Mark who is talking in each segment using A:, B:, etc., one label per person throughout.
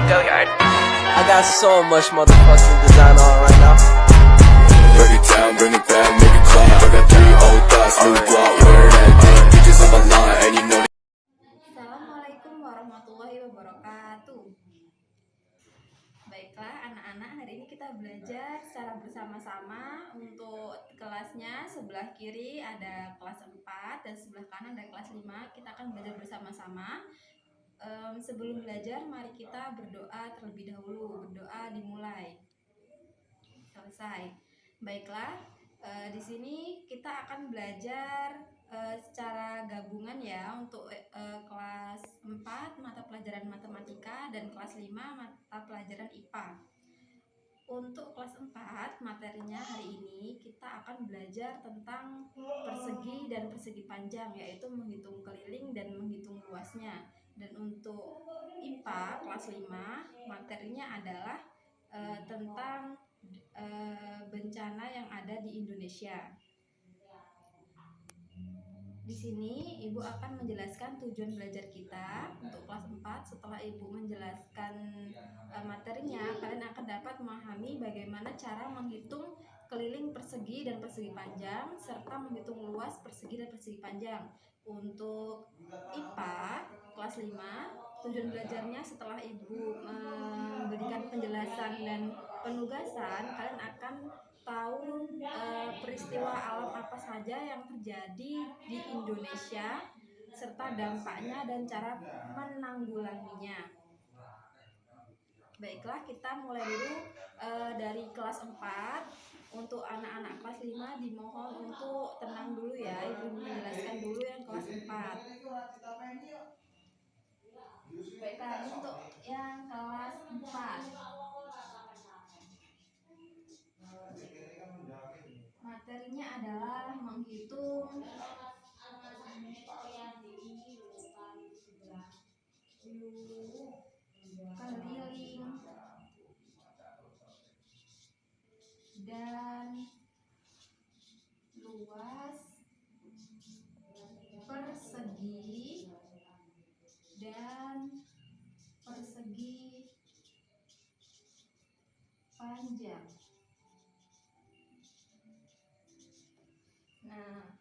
A: Go yard. I got so much motherfucking design on right now.
B: Break it down, bring it back, make it clap. I got 3 old thoughts, new guap, where that thing. Bitches on my line, and you know.
C: Assalamualaikum warahmatullahi wabarakatuh. Baiklah anak-anak, hari ini kita belajar secara bersama-sama. Untuk kelasnya sebelah kiri ada kelas 4 dan sebelah kanan ada kelas 5. Kita akan belajar bersama-sama. Sebelum belajar mari kita berdoa terlebih dahulu. Berdoa dimulai. Selesai. Baiklah, di sini kita akan belajar secara gabungan ya untuk kelas 4 mata pelajaran matematika dan kelas 5 mata pelajaran IPA. Untuk kelas 4 materinya hari ini kita akan belajar tentang persegi dan persegi panjang, yaitu menghitung keliling dan menghitung luasnya. Dan untuk IPA kelas 5 materinya adalah tentang bencana yang ada di Indonesia. Di sini Ibu akan menjelaskan tujuan belajar kita untuk kelas 4. Setelah Ibu menjelaskan materinya, kalian akan dapat memahami bagaimana cara menghitung keliling persegi dan persegi panjang serta menghitung luas persegi dan persegi panjang. Untuk IPA kelas 5, tujuan belajarnya setelah Ibu memberikan penjelasan dan penugasan, kalian akan tahu peristiwa alam apa saja yang terjadi di Indonesia serta dampaknya dan cara menanggulanginya. Baiklah, kita mulai dulu dari kelas 4. Untuk anak-anak kelas 5 dimohon untuk tenang dulu ya. Ibu menjelaskan dulu yang kelas 4. Baiklah, ini untuk yang kelas 4. Materinya adalah menghitung keliling dan luas persegi dan persegi panjang. Nah,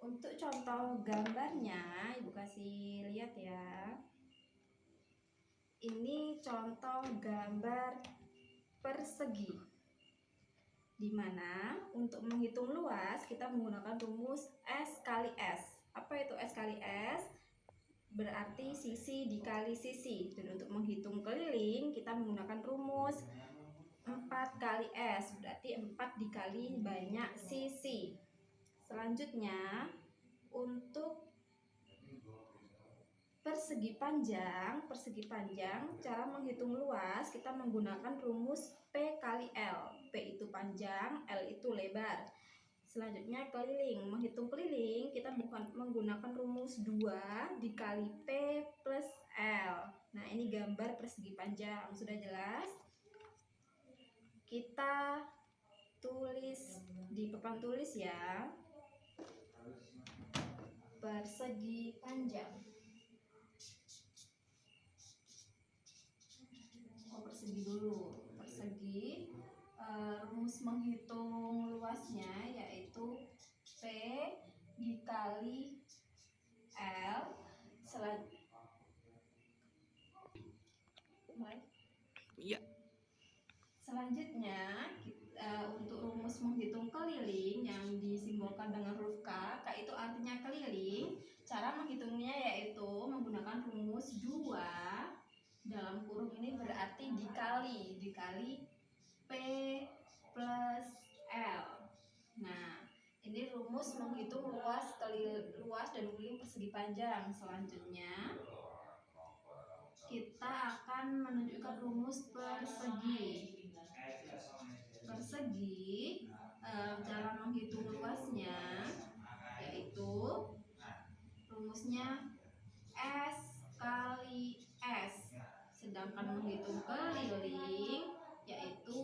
C: untuk contoh gambarnya Ibu kasih lihat ya. Ini contoh gambar persegi, di mana untuk menghitung luas kita menggunakan rumus S kali S. Apa itu S kali S? Berarti sisi dikali sisi. Dan untuk menghitung keliling kita menggunakan rumus 4 kali S, berarti 4 dikali banyak sisi. Selanjutnya untuk persegi panjang, cara menghitung luas kita menggunakan rumus P kali L. P itu panjang, L itu lebar. Selanjutnya keliling, menghitung keliling kita menggunakan rumus 2 dikali P plus L. Nah, ini gambar persegi panjang, sudah jelas? Kita tulis di papan tulis ya. Persegi panjang. Persegi dulu. Persegi, rumus menghitung luasnya yaitu P dikali L. Selanjutnya untuk rumus menghitung keliling yang disimbolkan dengan huruf K itu artinya keliling. Cara menghitungnya yaitu menggunakan rumus 2 dalam kurung ini berarti dikali P plus L. Nah, ini rumus menghitung luas dan keliling persegi panjang. Selanjutnya kita akan menunjukkan rumus persegi. Cara menghitung luasnya yaitu rumusnya S kali S. Sedangkan menghitung keliling yaitu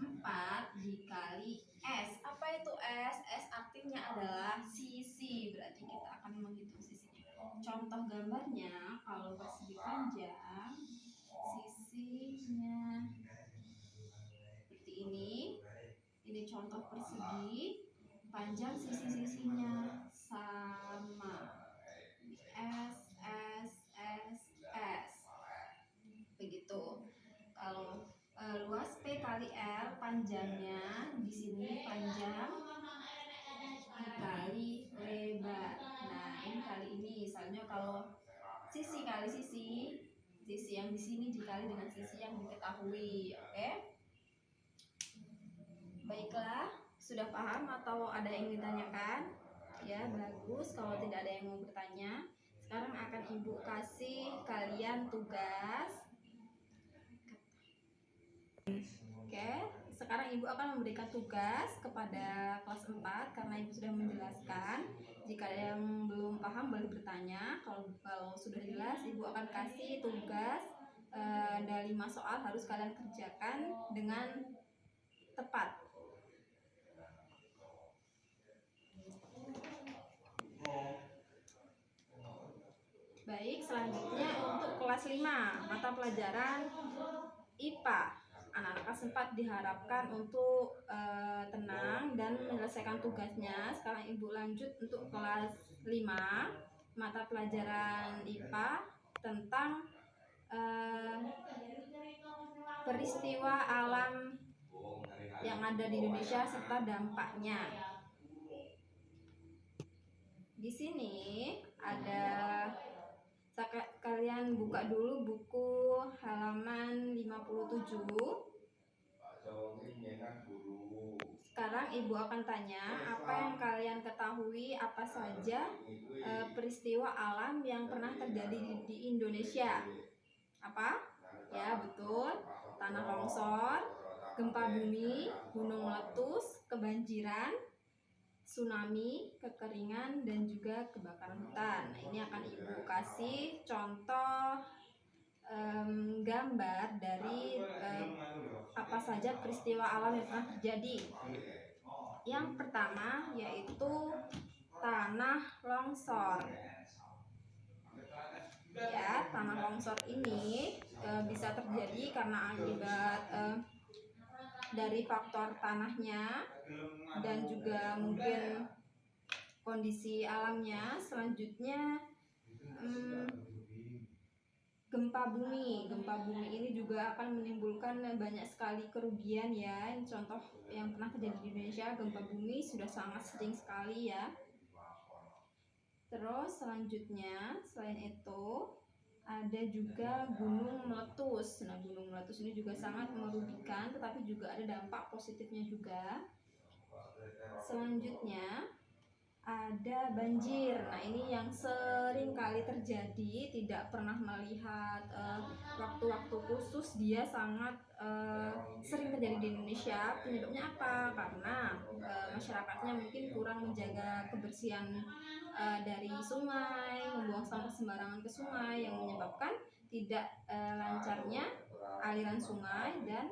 C: 4 dikali S. Apa itu S? S artinya adalah sisi, berarti kita akan menghitung sisinya. Contoh gambarnya, kalau persegi panjang, sisi segi, panjang sisi-sisinya sama. S begitu. Kalau luas P kali L, panjangnya di sini panjang dikali lebar. Nah, ini kali ini, misalnya kalau sisi kali sisi yang di sini dikali dengan sisi yang diketahui. Oke? Baiklah, sudah paham atau ada yang ditanyakan? Ya, bagus. Kalau tidak ada yang mau bertanya, sekarang akan Ibu kasih kalian tugas. Oke, sekarang Ibu akan memberikan tugas kepada kelas 4 karena Ibu sudah menjelaskan. Jika ada yang belum paham boleh bertanya. Kalau sudah jelas, Ibu akan kasih tugas ada 5 soal harus kalian kerjakan dengan tepat. Baik, selanjutnya untuk kelas 5 mata pelajaran IPA. Anak-anak kelas 4 diharapkan untuk tenang dan menyelesaikan tugasnya. Sekarang Ibu lanjut untuk kelas 5 mata pelajaran IPA tentang peristiwa alam yang ada di Indonesia serta dampaknya. Di sini ada, kalian buka dulu buku halaman 57. Sekarang Ibu akan tanya apa yang kalian ketahui, apa saja peristiwa alam yang pernah terjadi di Indonesia. Apa? Ya, betul. Tanah longsor, gempa bumi, gunung meletus, kebanjiran, tsunami, kekeringan, dan juga kebakaran hutan. Nah, ini akan Ibu kasih contoh gambar dari apa saja peristiwa alam yang pernah terjadi. Yang pertama yaitu tanah longsor. Ya, tanah longsor ini bisa terjadi karena akibat dari faktor tanahnya dan juga mungkin kondisi alamnya. Selanjutnya gempa bumi ini juga akan menimbulkan banyak sekali kerugian ya. Contoh yang pernah terjadi di Indonesia, gempa bumi sudah sangat sering sekali ya. Terus selanjutnya selain itu ada juga gunung meletus. Nah, gunung meletus ini juga sangat merugikan, tetapi juga ada dampak positifnya juga. Selanjutnya ada banjir. Nah, ini yang sering kali terjadi, tidak pernah melihat waktu-waktu khusus, dia sangat sering terjadi di Indonesia. Penyebabnya apa? Karena masyarakatnya mungkin kurang menjaga kebersihan dari sungai, membuang sampah sembarangan ke sungai, yang menyebabkan tidak lancarnya aliran sungai dan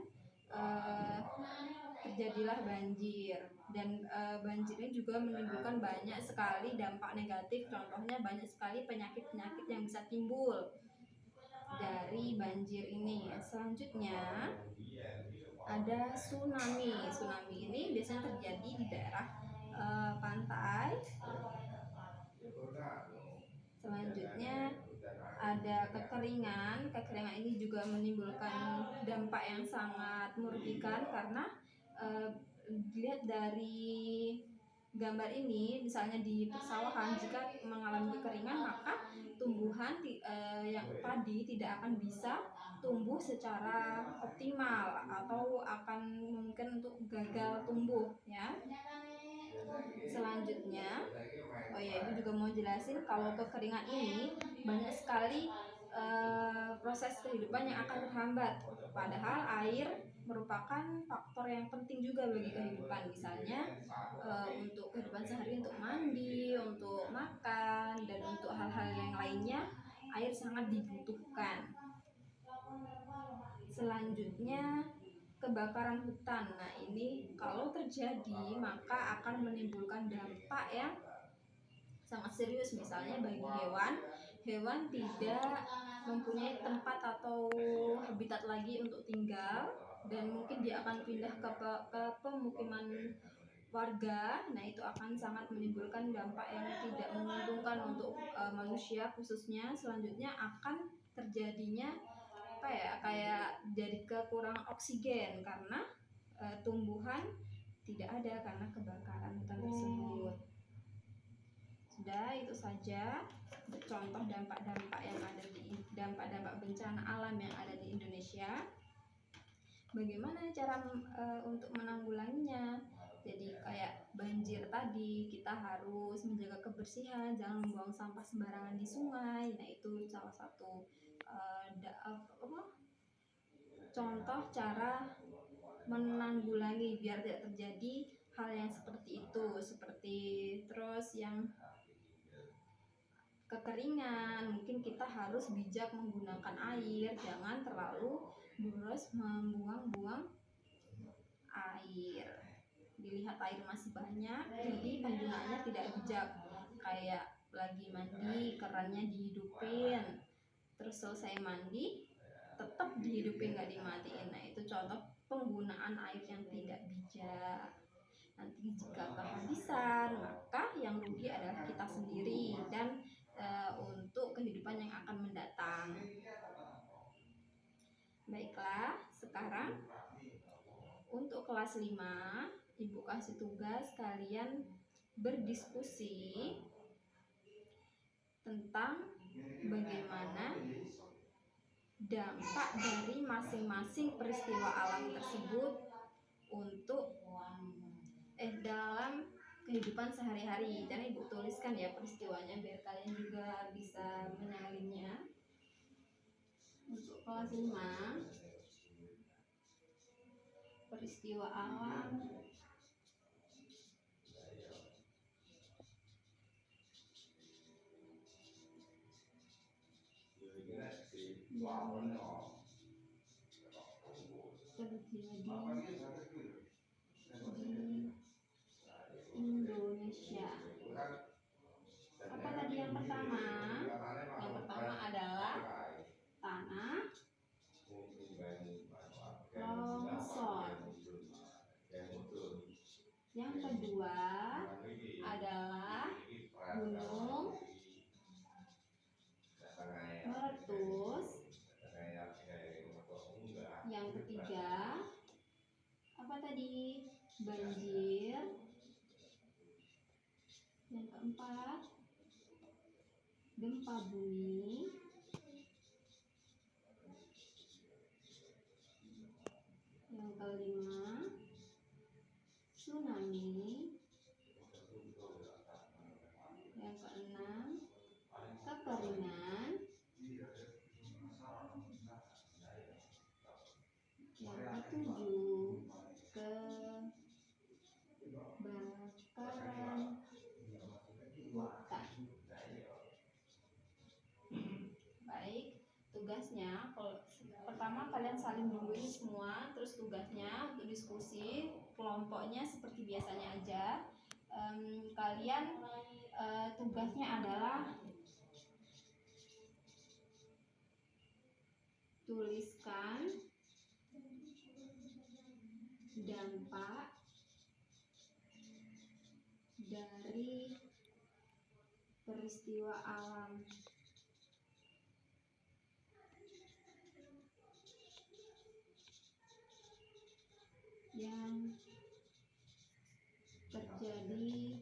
C: terjadilah banjir. Dan banjir ini juga menimbulkan banyak sekali dampak negatif. Contohnya banyak sekali penyakit-penyakit yang bisa timbul dari banjir ini. Selanjutnya ada tsunami. Tsunami ini biasanya terjadi di daerah pantai. Selanjutnya ada kekeringan. Kekeringan ini juga menimbulkan dampak yang sangat merugikan karena dilihat dari gambar ini, misalnya di persawahan, jika mengalami kekeringan maka tumbuhan yang padi tidak akan bisa tumbuh secara optimal atau akan mungkin untuk gagal tumbuh ya. Selanjutnya, Ibu juga mau jelasin kalau kekeringan ini banyak sekali proses kehidupan yang akan terhambat. Padahal air merupakan faktor yang penting juga bagi kehidupan. Misalnya untuk kehidupan sehari, untuk mandi, untuk makan, dan untuk hal-hal yang lainnya air sangat dibutuhkan. Selanjutnya kebakaran hutan. Nah, ini kalau terjadi maka akan menimbulkan dampak yang sangat serius. Misalnya bagi hewan tidak mempunyai tempat atau habitat lagi untuk tinggal, dan mungkin dia akan pindah ke pemukiman warga. Nah, itu akan sangat menimbulkan dampak yang tidak menguntungkan untuk manusia khususnya. Selanjutnya akan terjadinya apa ya, kayak jadi kekurangan oksigen karena tumbuhan tidak ada karena kebakaran hutan tersebut. Sudah, itu saja contoh dampak-dampak yang ada di dampak-dampak bencana alam yang ada di Indonesia. Bagaimana cara untuk menanggulanginya? Jadi kayak banjir tadi, kita harus menjaga kebersihan, jangan membuang sampah sembarangan di sungai. Nah, itu salah satu contoh cara menanggulangi biar tidak terjadi hal yang seperti itu. Seperti terus yang kekeringan, mungkin kita harus bijak menggunakan air, jangan terlalu boros membuang-buang air. Dilihat air masih banyak, jadi penggunaannya tidak bijak. Kayak lagi mandi, kerannya dihidupin, terus selesai mandi tetap dihidupin, nggak dimatiin. Nah, itu contoh penggunaan air yang tidak bijak. Nanti jika kehabisan, maka yang rugi adalah kita sendiri dan untuk kehidupan yang akan mendatang. Baiklah, sekarang untuk kelas 5, Ibu kasih tugas kalian berdiskusi tentang bagaimana dampak dari masing-masing peristiwa alam tersebut untuk dalam kehidupan sehari-hari. Dan Ibu tuliskan ya peristiwanya biar kalian juga bisa menyalinnya. Untuk kelas 5, peristiwa alam di Indonesia. Apa tadi yang pertama? Yang pertama adalah tanah longsor. Yang kedua adalah gunung meletus. Yang ketiga apa tadi? Banjir. Yang keempat gempa bumi. Yang kelima tsunami. Yang keenam kekeringan. Yang ketujuh kebakaran hutan. Baik, tugasnya pertama kalian saling nungguin semua, terus tugasnya untuk diskusi kelompoknya seperti biasanya aja. Kalian tugasnya adalah tuliskan dampak dari peristiwa alam yang terjadi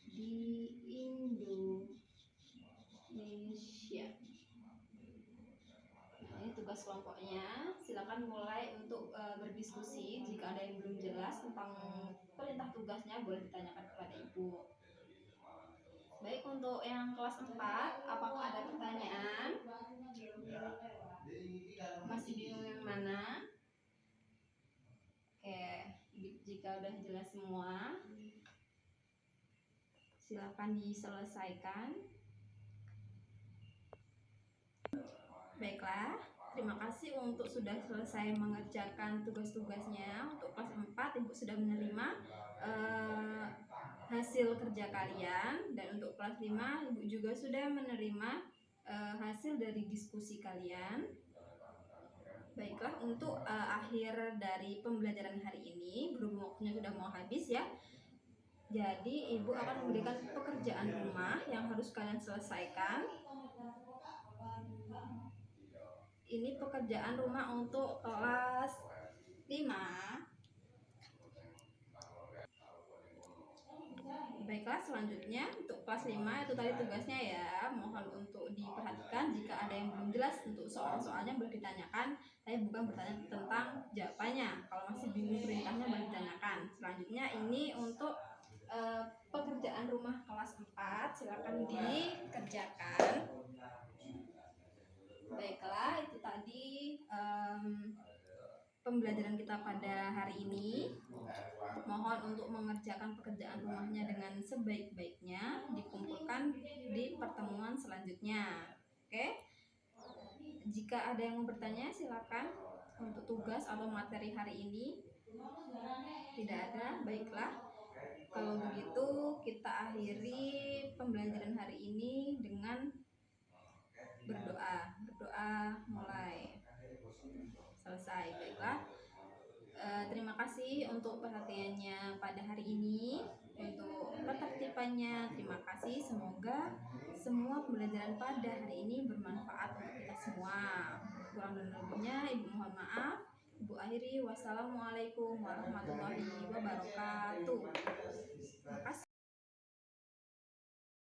C: di Indonesia. Nah, ini tugas kelompoknya. Silakan mulai untuk berdiskusi. Jika ada yang belum jelas tentang perintah tugasnya, boleh ditanyakan kepada Ibu. Baik, untuk yang kelas 4, apakah ada pertanyaan? Masih bingung yang mana? Oke, jika udah jelas semua, silakan diselesaikan. Baiklah, terima kasih untuk sudah selesai mengerjakan tugas-tugasnya. Untuk kelas 4, Ibu sudah menerima hasil kerja kalian. Dan untuk kelas 5, Ibu juga sudah menerima hasil dari diskusi kalian. Baiklah, untuk akhir dari pembelajaran hari ini, berhubung waktunya sudah mau habis ya. Jadi ibu akan memberikan pekerjaan rumah yang harus kalian selesaikan. Ini pekerjaan rumah untuk kelas 5. Baiklah, selanjutnya untuk kelas 5 itu tadi tugasnya ya. Mohon untuk diperhatikan jika ada yang belum jelas untuk soal-soalnya boleh ditanyakan. Saya bukan bertanya tentang jawabannya. Kalau masih bingung perintahnya boleh ditanyakan. Selanjutnya ini untuk pekerjaan rumah kelas 4, silakan dikerjakan. Baiklah, itu tadi pembelajaran kita pada hari ini. Mohon untuk mengerjakan pekerjaan rumahnya dengan sebaik-baiknya, dikumpulkan di pertemuan selanjutnya. Oke? Jika ada yang mau bertanya, silakan untuk tugas atau materi hari ini. Tidak ada, baiklah. Kalau begitu, kita akhiri pembelajaran hari ini dengan berdoa. Berdoa mulai. Selesai, baiklah. Terima kasih untuk perhatiannya pada hari ini, untuk ketertibannya. Terima kasih, semoga semua pembelajaran pada hari ini bermanfaat untuk kita semua. Kurang dan lebihnya ibu mohon maaf. Ibu akhiri, wassalamualaikum warahmatullahi wabarakatuh. Terima kasih.